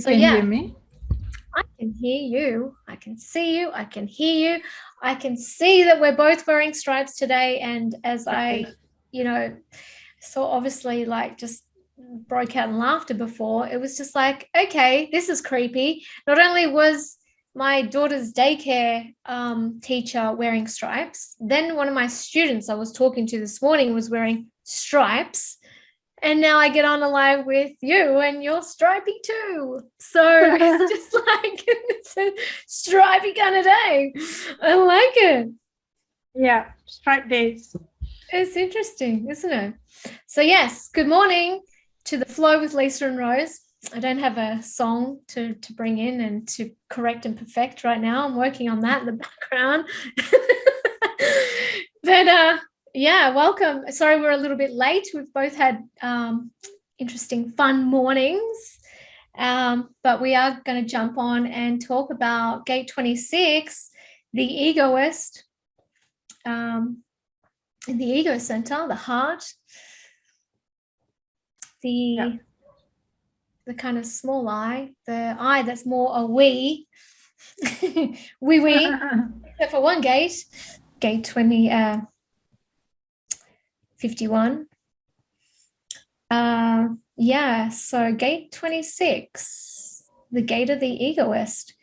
So can yeah, hear me? I can hear you. I can see you. I can hear you. I can see that we're both wearing stripes today. And as I, so obviously like just broke out in laughter before, it was just like, okay, this is creepy. Not only was my daughter's daycare teacher wearing stripes, then one of my students I was talking to this morning was wearing stripes. And now I get on a live with you and you're stripy too. So it's just like, it's a stripy kind of day. I like it. Yeah, stripe days. It's interesting, isn't it? So yes, good morning to the Flow with Lisa and Rose. I don't have a song to bring in and to correct and perfect right now. I'm working on that in the background. But yeah, welcome. Sorry we're a little bit late. We've both had interesting, fun mornings. But we are going to jump on and talk about Gate 26, the Egoist, in the ego center, the heart, the kind of small eye, the eye that's more a wee, except for one gate, Gate 51. So Gate 26, the Gate of the Egoist.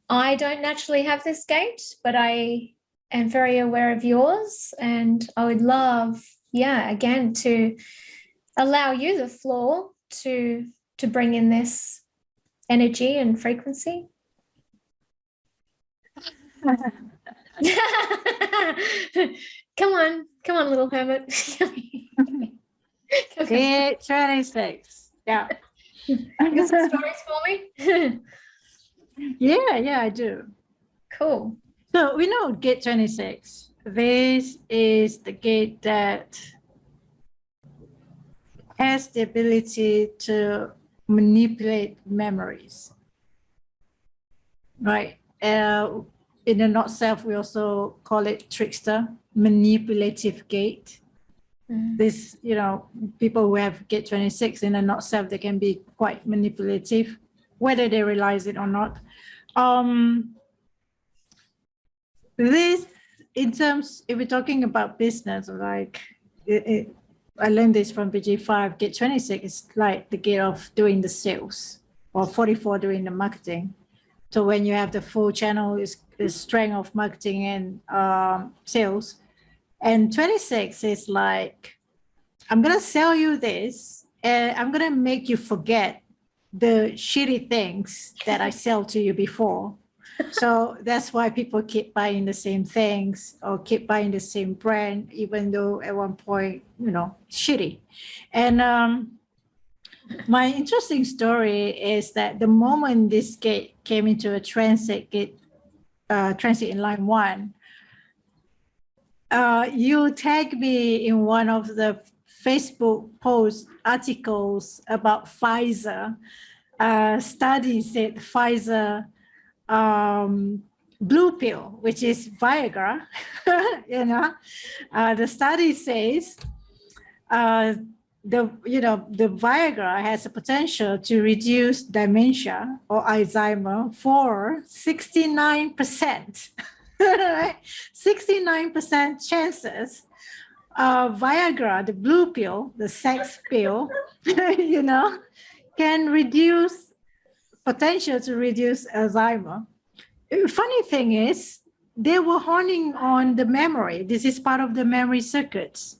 I don't naturally have this gate, but I am very aware of yours, and I would love, again, to allow you the floor to bring in this energy and frequency. Come on, little hermit. Gate 26. Yeah. You got some stories for me? Yeah, I do. Cool. So we know Gate 26. This is the gate that has the ability to manipulate memories. Right. In the not self, we also call it trickster, manipulative gate. This, people who have Gate 26 in the not self, they can be quite manipulative, whether they realize it or not. This, in terms, if we're talking about business, like I learned this from BG5, Gate 26 is like the gate of doing the sales, or 44 doing the marketing. So when you have the full channel, is strength of marketing and sales. And 26 is like, I'm going to sell you this, and I'm going to make you forget the shitty things that I sell to you before. So that's why people keep buying the same things or keep buying the same brand, even though at one point, shitty. And my interesting story is that the moment this gate came into a transit in line 1, you tagged me in one of the Facebook post articles about Pfizer. Studies said Pfizer blue pill, which is Viagra, the study says the Viagra has a potential to reduce dementia or Alzheimer for 69%. 69% chances. Viagra, the blue pill, the sex pill, can reduce potential to reduce Alzheimer. Funny thing is, they were honing on the memory. This is part of the memory circuits,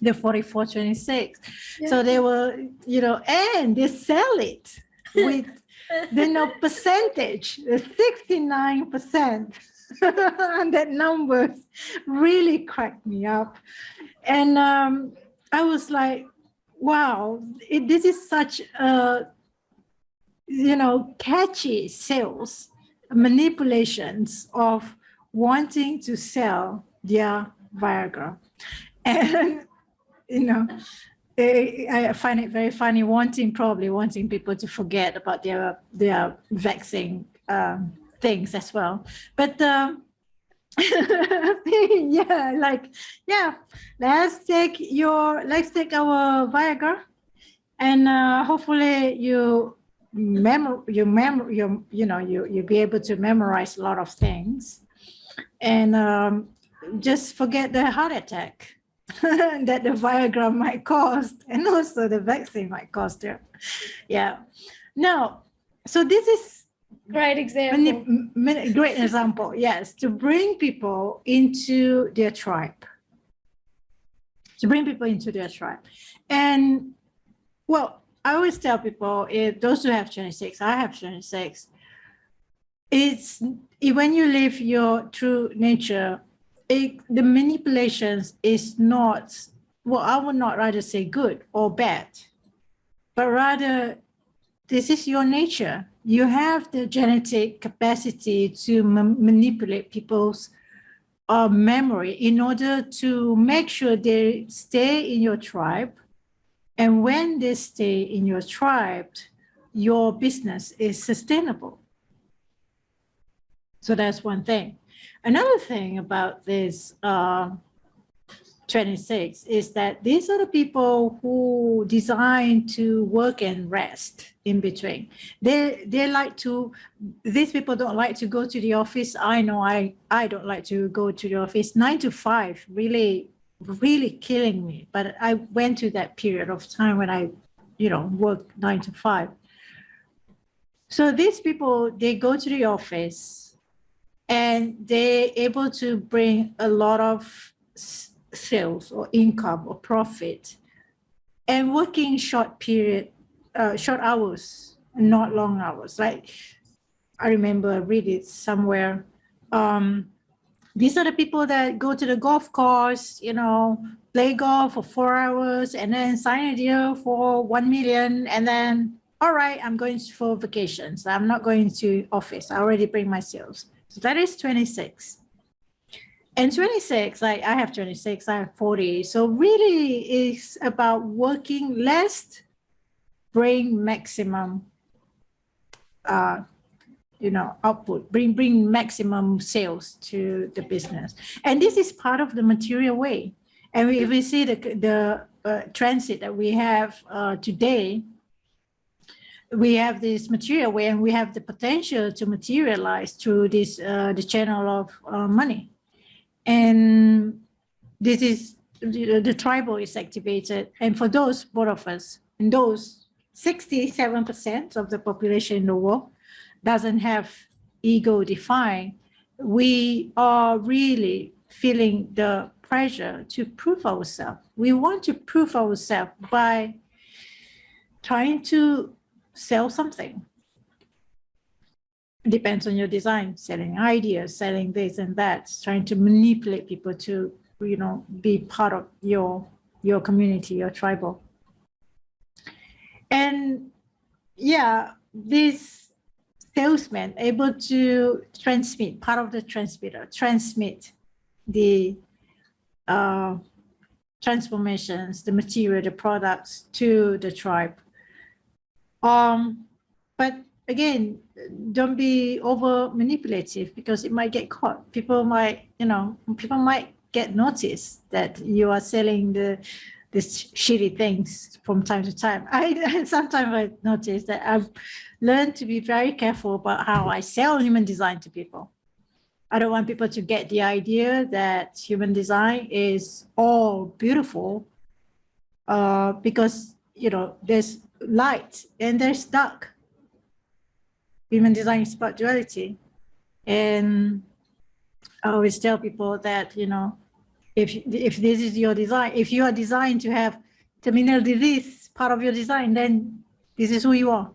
the 4426. Yeah. So they were, and they sell it with the percentage, 69%. And that number really cracked me up. And I was like, wow, this is such a, catchy sales manipulations of wanting to sell their Viagra. And, I find it very funny, wanting people to forget about their vaccine things as well. But let's take our Viagra, and hopefully you you'll be able to memorize a lot of things, and just forget the heart attack that the Viagra might cause, and also the vaccine might cause there. Yeah. Now, so this is great example. Great example, yes, to bring people into their tribe. To bring people into their tribe. And well, I always tell people, if those who have 26, I have 26, it's when you live your true nature, the manipulations is not, well, I would not rather say good or bad, but rather this is your nature. You have the genetic capacity to manipulate people's memory in order to make sure they stay in your tribe. And when they stay in your tribe, your business is sustainable. So that's one thing. Another thing about this 26 is that these are the people who design to work and rest in between. They like to, these people don't like to go to the office. I know I don't like to go to the office. 9 to 5 really killing me. But I went to that period of time when I, worked 9 to 5. So these people, they go to the office and they're able to bring a lot of sales or income or profit, and working short hours, not long hours. Like I remember I read it somewhere. These are the people that go to the golf course, play golf for 4 hours and then sign a deal for 1 million. And then, all right, I'm going for vacations. I'm not going to office. I already bring my sales. So that is 26. And 26, like I have 26, I have 40. So really it's about working less, bring maximum, output, bring maximum sales to the business. And this is part of the material way. And if we see the transit that we have today, we have this material way, and we have the potential to materialize through this the channel of money. And this is the tribal is activated. And for those, both of us, and those 67% of the population in the world doesn't have ego defined, we are really feeling the pressure to prove ourselves. We want to prove ourselves by trying to sell something. It depends on your design, selling ideas, selling this and that, trying to manipulate people to, be part of your community, your tribal. And yeah, this salesman able to transmit, part of the transmitter, transmit the transformations, the material, the products to the tribe. But again, don't be over manipulative, because it might get caught. People might get noticed that you are selling these shitty things from time to time. Sometimes I notice that I've learned to be very careful about how I sell human design to people. I don't want people to get the idea that human design is all beautiful, because there's light and there's dark. Human design is about duality. And I always tell people that, if this is your design, if you are designed to have terminal disease part of your design, then this is who you are.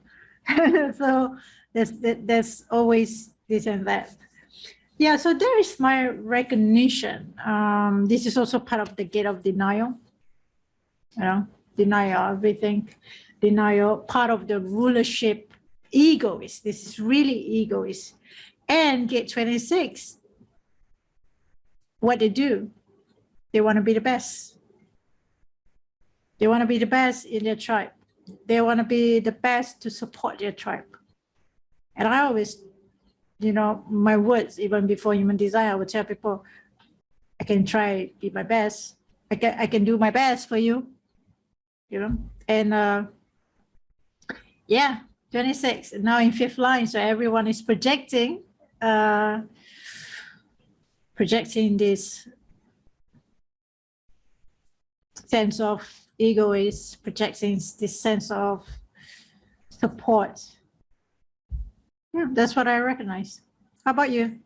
So there's always this and that. Yeah, so there is my recognition. This is also part of the gate of denial. Denial, everything. Denial, part of the rulership. Egoist. This is really egoist. And gate 26, what they do, they want to be the best. They want to be the best in their tribe. They want to be the best to support their tribe. And I always, my words, even before human design, I would tell people, I can try be my best. I can do my best for you, and yeah, 26, now in fifth line. So everyone is projecting this sense of egoist, projecting this sense of support. Yeah, that's what I recognize. How about you?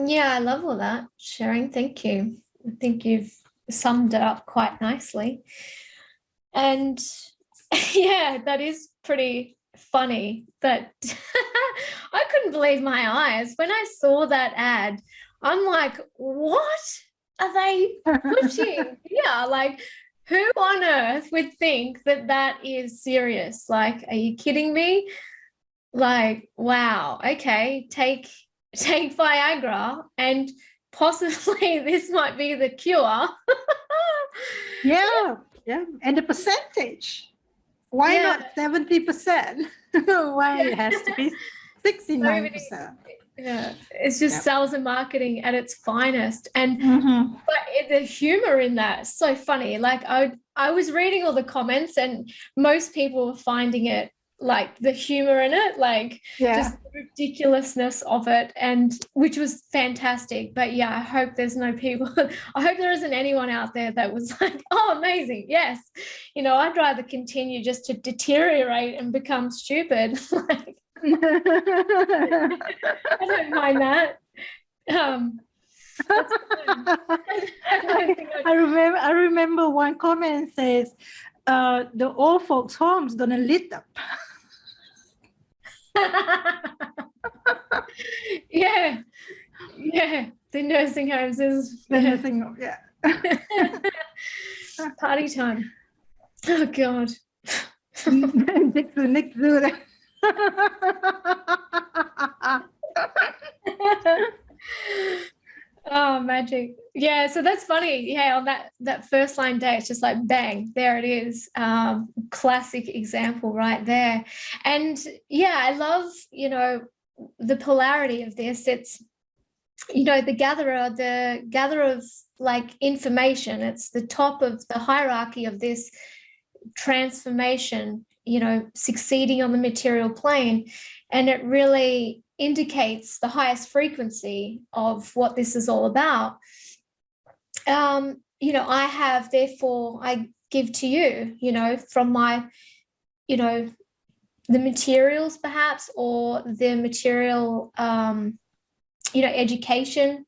Yeah, I love all that sharing. Thank you. I think you've summed it up quite nicely. And yeah, that is pretty funny. But I couldn't believe my eyes when I saw that ad. I'm like, what are they pushing? Yeah, like who on earth would think that that is serious? Like, are you kidding me? Like, wow, okay, take Viagra and possibly this might be the cure. Yeah, and the percentage. Why not 70%? Why it has to be 69%? Yeah, it's just sales and marketing at its finest. And but the humor in that is so funny. Like I was reading all the comments and most people were finding it like the humor in it, like just the ridiculousness of it, and which was fantastic. But yeah, I hope there's no people, I hope there isn't anyone out there that was like, oh, amazing, yes, I'd rather continue just to deteriorate and become stupid. Like, I don't mind that. I remember one comment says, the old folks' home's gonna lit up. yeah, the nursing homes is the nursing home, party time. Oh God. Nick do that. Oh, magic. Yeah, so that's funny. Yeah, on that first line day, it's just like bang, there it is. Classic example right there. And yeah, I love, the polarity of this. It's, the gatherer of like information. It's the top of the hierarchy of this transformation, succeeding on the material plane. And it really indicates the highest frequency of what this is all about. I give to you, from my, the materials perhaps, or the material, education.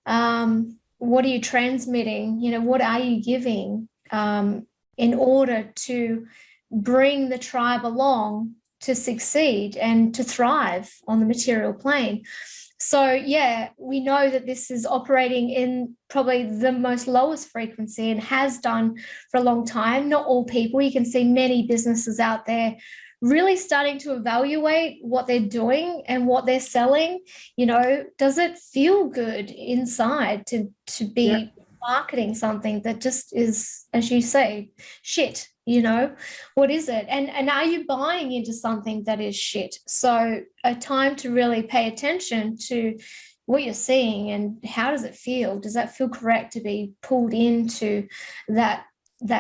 What are you transmitting? What are you giving in order to bring the tribe along to succeed and to thrive on the material plane? So, yeah, we know that this is operating in probably the most lowest frequency and has done for a long time. Not all people. You can see many businesses out there really starting to evaluate what they're doing and what they're selling. Does it feel good inside to be marketing something that just is, as you say, shit? What is it? And are you buying into something that is shit? So a time to really pay attention to what you're seeing and how does it feel? Does that feel correct to be pulled into that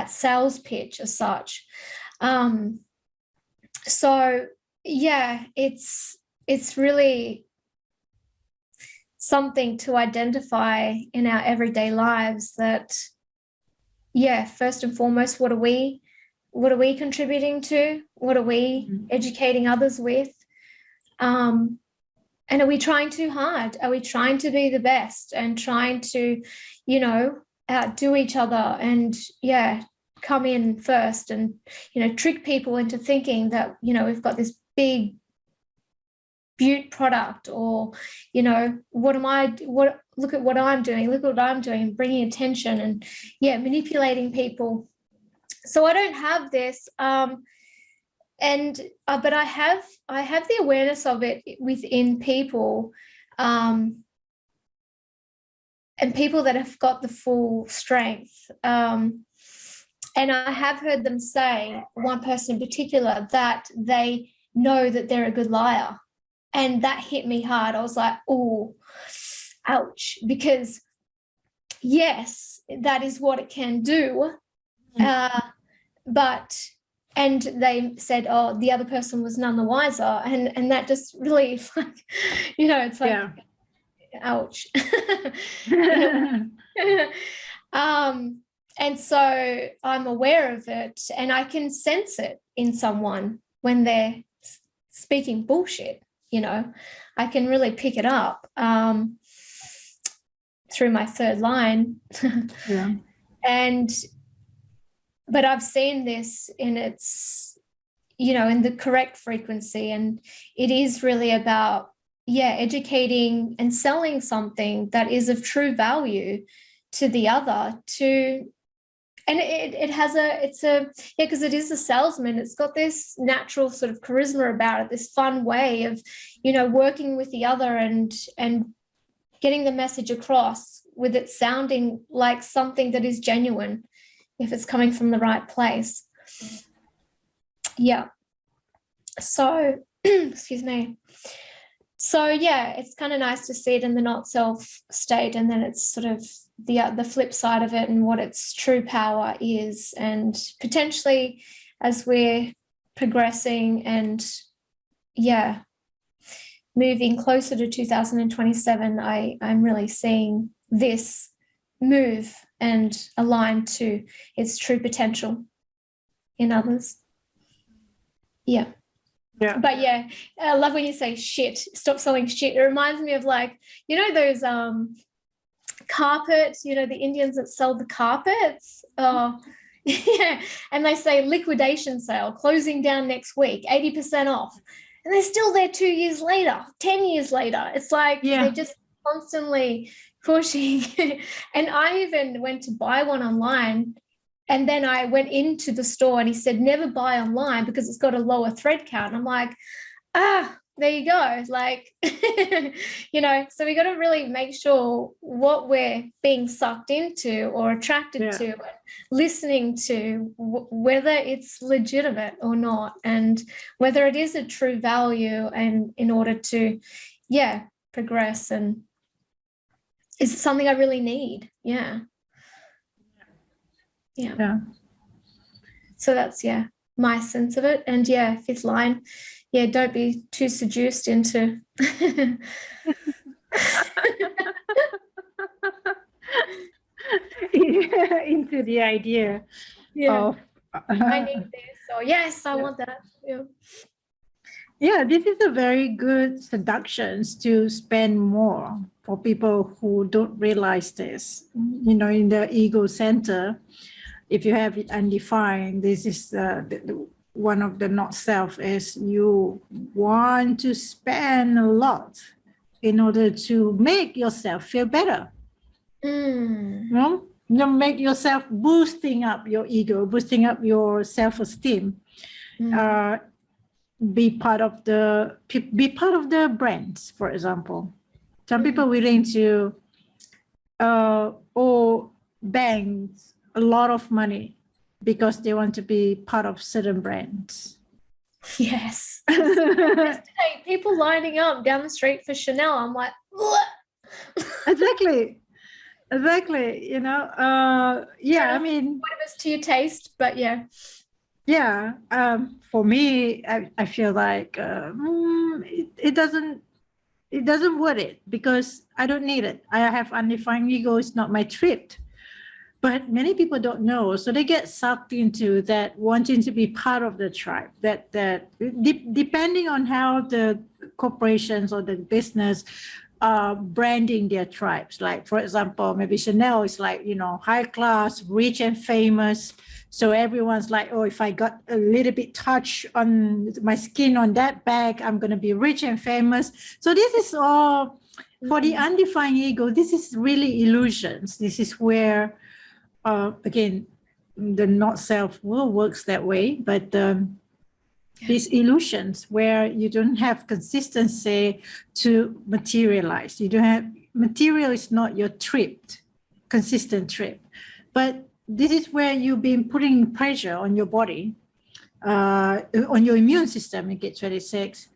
sales pitch as such? So yeah, it's really something to identify in our everyday lives that, first and foremost, what are we contributing to? What are we educating others with? And are we trying too hard? Are we trying to be the best and trying to, outdo each other and, come in first and, trick people into thinking that, we've got this big beaut product, or, look at what I'm doing, bringing attention and, manipulating people. So I don't have this, but I have the awareness of it within people, and people that have got the full strength. And I have heard them say, one person in particular, that they know that they're a good liar, and that hit me hard. I was like, oh, ouch, because yes, that is what it can do. But and they said, oh, the other person was none the wiser, and that just really, like, it's like, Yeah. ouch. And so I'm aware of it, and I can sense it in someone when they're speaking bullshit. I can really pick it up through my third line. Yeah. But I've seen this in its, in the correct frequency, and it is really about, educating and selling something that is of true value to the other, and because it is a salesman. It's got this natural sort of charisma about it, this fun way of, working with the other and getting the message across with it sounding like something that is genuine, if it's coming from the right place. Yeah. So, excuse me. So, it's kind of nice to see it in the not self state, and then it's sort of the flip side of it and what its true power is. And potentially, as we're progressing and, moving closer to 2027, I'm really seeing this move and align to its true potential in others. Yeah. But I love when you say shit, stop selling shit. It reminds me of, like, those carpets, the Indians that sell the carpets. Oh, yeah. And they say liquidation sale, closing down next week, 80% off. And they're still there 2 years later, 10 years later. It's like they're just constantly pushing. And I even went to buy one online, and then I went into the store and he said, never buy online because it's got a lower thread count. And I'm like, there you go. Like, so we got to really make sure what we're being sucked into or attracted to, and listening to, whether it's legitimate or not, and whether it is a true value, and in order to, progress, and is it something I really need? Yeah. So that's my sense of it. And fifth line, don't be too seduced into into the idea of I need this, or yes, I want that. This is a very good seductions to spend more for people who don't realize this. In the ego center, if you have it undefined, this is one of the not self, is you want to spend a lot in order to make yourself feel better. You make yourself boosting up your ego, boosting up your self-esteem. Be part of the brands, for example. Some people willing to owe banks a lot of money because they want to be part of certain brands. Yes. Yesterday, people lining up down the street for Chanel. I'm like, what? Exactly. I mean, whatever's to your taste, but for me, I feel like it doesn't worth it, because I don't need it. I have undefined ego. It's not my trip. But many people don't know, so they get sucked into that, wanting to be part of the tribe. That depending on how the corporations or the business are branding their tribes. Like, for example, maybe Chanel is like, high class, rich and famous. So everyone's like, oh, if I got a little bit touch on my skin on that bag, I'm going to be rich and famous. So this is all for the undefined ego. This is really illusions. This is where, again, the not self will works that way, but these illusions where you don't have consistency to materialize. You don't have, material is not your consistent trip. But this is where you've been putting pressure on your body, on your immune system in Gate 26.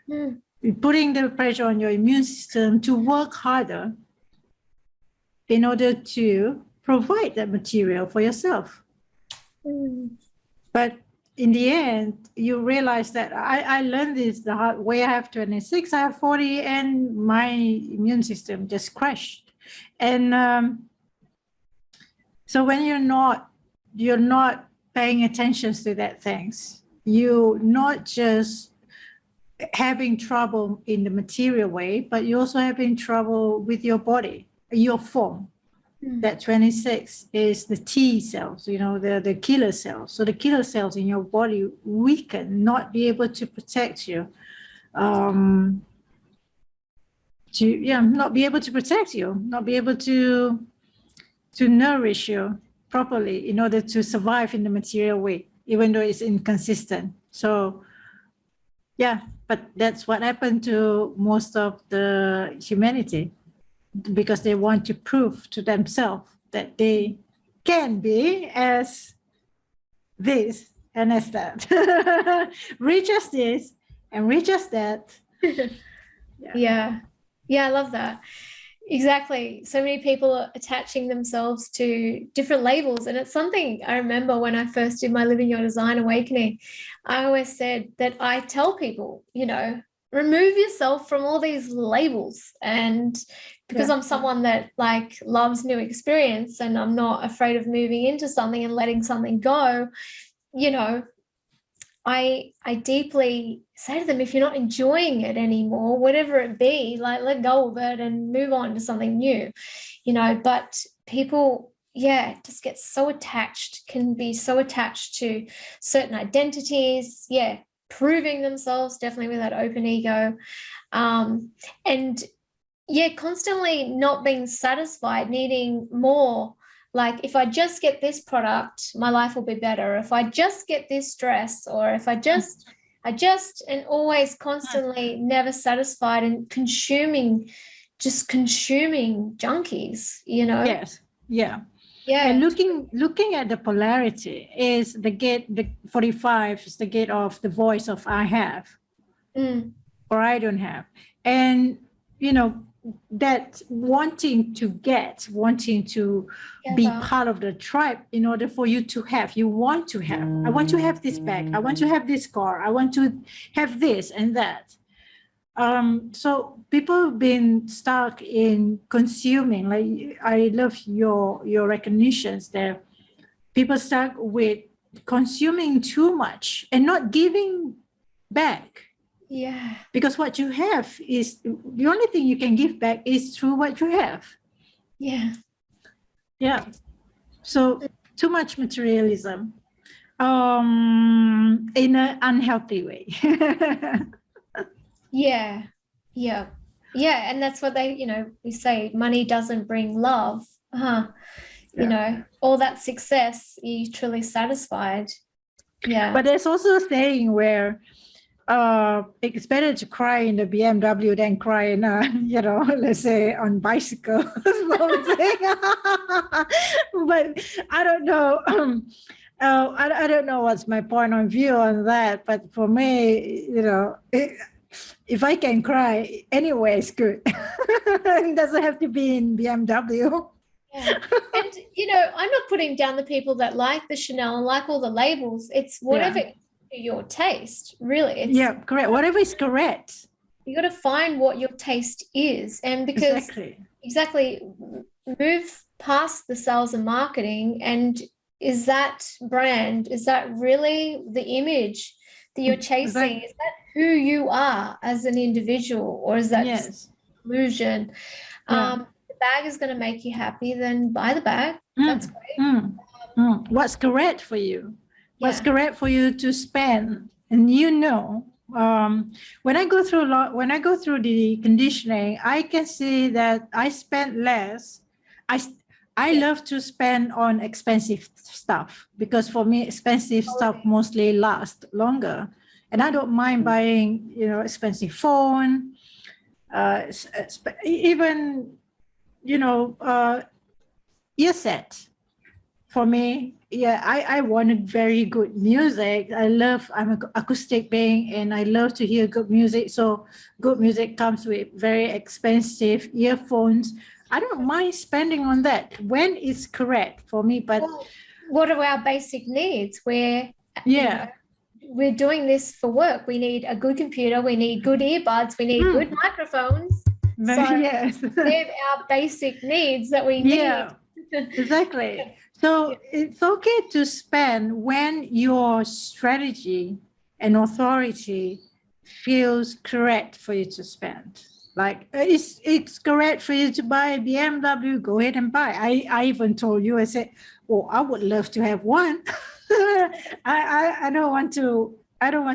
You're putting the pressure on your immune system to work harder in order to provide that material for yourself. But in the end, you realize that I learned this the hard way. I have 26, I have 40, and my immune system just crashed. And so when you're not paying attention to that things, you not just having trouble in the material way, but you're also having trouble with your body, your form. That 26 is the T cells, the killer cells. So the killer cells in your body weaken, not be able to protect you, not be able to protect you, not be able to nourish you properly in order to survive in the material way, even though it's inconsistent. So yeah, but that's what happened to most of the humanity, because they want to prove to themselves that they can be as this and as that, rich as this and rich as that. Yeah, I love that. Exactly. So many people are attaching themselves to different labels. And it's something I remember when I first did my Living Your Design Awakening. I always said that I tell people, remove yourself from all these labels. And because I'm someone that like loves new experience and I'm not afraid of moving into something and letting something go, I deeply say to them, if you're not enjoying it anymore, whatever it be, like let go of it and move on to something new, but people, just get so attached, can be so attached to certain identities, proving themselves, definitely with that open ego. And constantly not being satisfied, needing more. Like if I just get this product, my life will be better. If I just get this dress, or if I just, and always constantly never satisfied and consuming junkies, Yes. Yeah. Yeah. And looking at the polarity is the 45 is the gate of the voice of I have or I don't have. And, that wanting to be part of the tribe in order for you to have, I want to have this bag, I want to have this car, I want to have this and that. So people have been stuck in consuming. Like I love your recognitions there. People stuck with consuming too much and not giving back. Yeah. Because what you have is the only thing you can give back is through what you have. Yeah. Yeah. So too much materialism in an unhealthy way. Yeah. And that's what they, we say money doesn't bring love. All that success, you're truly satisfied. Yeah. But there's also a saying where it's better to cry in the BMW than cry in let's say on bicycle or something. But I don't know. I don't know what's my point of view on that. But for me, if I can cry anyway, it's good. It doesn't have to be in BMW. Yeah. And I'm not putting down the people that like the Chanel and like all the labels. It's whatever your taste, really. It's, correct. Whatever is correct. You got to find what your taste is, and because exactly move past the sales and marketing, and is that brand, is that really the image that you're chasing? Is that who you are as an individual, or is that just illusion? The bag is going to make you happy, then buy the bag. That's great. What's correct for you? What's correct for you to spend? And when I go through the conditioning, I can see that I spend less. I love to spend on expensive stuff, because for me, expensive stuff mostly lasts longer. And I don't mind buying, expensive phone, even, earset. For me, I wanted very good music. I'm an acoustic being, and I love to hear good music. So good music comes with very expensive earphones. I don't mind spending on that when it's correct for me. But what are our basic needs? Where we're doing this for work. We need a good computer, we need good earbuds, we need good microphones. So Yes. they're our basic needs that we Yeah, need. exactly. So it's okay to spend when your strategy and authority feels correct for you to spend. Like it's correct for you to buy a BMW, go ahead and buy. I even told you, I said, oh, I would love to have one. I don't want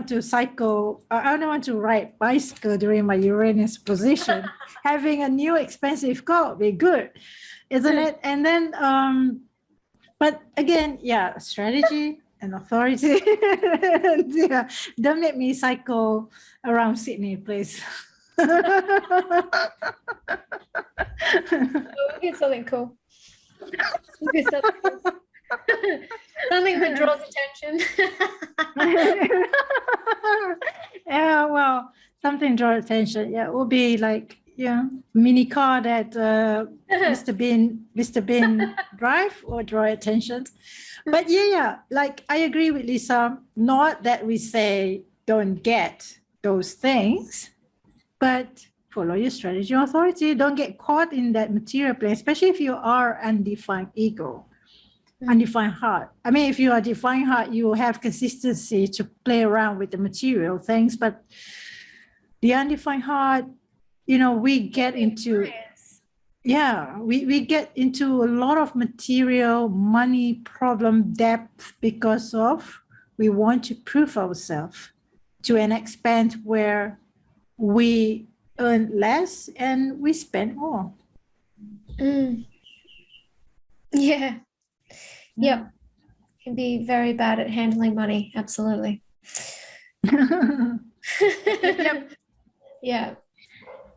to cycle. I don't want to ride bicycle during my Uranus position. Having a new expensive car would be good, isn't it? And then but again, yeah, strategy and authority. Yeah, don't make me cycle around Sydney, please. We'll get something cool. We'll get something cool. Something that draws attention. Yeah, well, something draw attention. Yeah, it will be like mini car that Mr. Bean drive or draw attention. But yeah, like I agree with Lisa. Not that we say don't get those things, but follow your strategy or authority. Don't get caught in that material plane, especially if you are undefined ego, undefined heart. I mean, if you are defined heart, you have consistency to play around with the material things, but the undefined heart, we get into we get into a lot of material, money, problem, debt because of we want to prove ourselves to an extent where we earn less and we spend more. Yeah. Yep. Can be very bad at handling money. Absolutely. Yep. Yeah.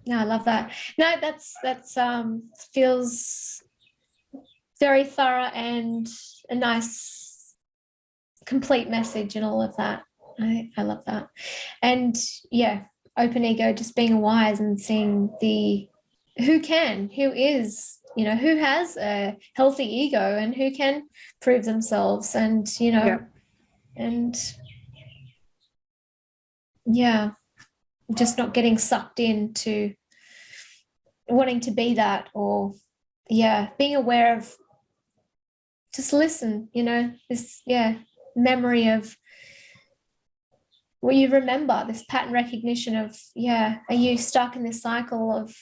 No, I love that. No, that's feels very thorough and a nice complete message and all of that. I love that. And yeah, open ego, just being wise and seeing who is, who has a healthy ego and who can prove themselves and, and yeah, just not getting sucked into wanting to be that or being aware of just listen, this memory of you remember this pattern recognition of are you stuck in this cycle of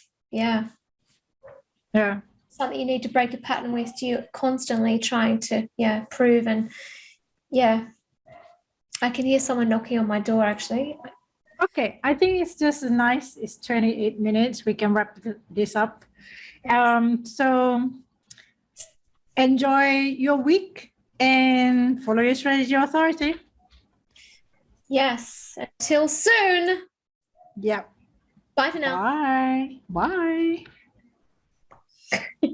something you need to break a pattern with? You constantly trying to prove and I can hear someone knocking on my door actually. Okay, I think it's just nice. It's 28 minutes. We can wrap this up. So enjoy your week and follow your strategy authority. Yes. Until soon. Yep. Bye for now. Bye. Bye.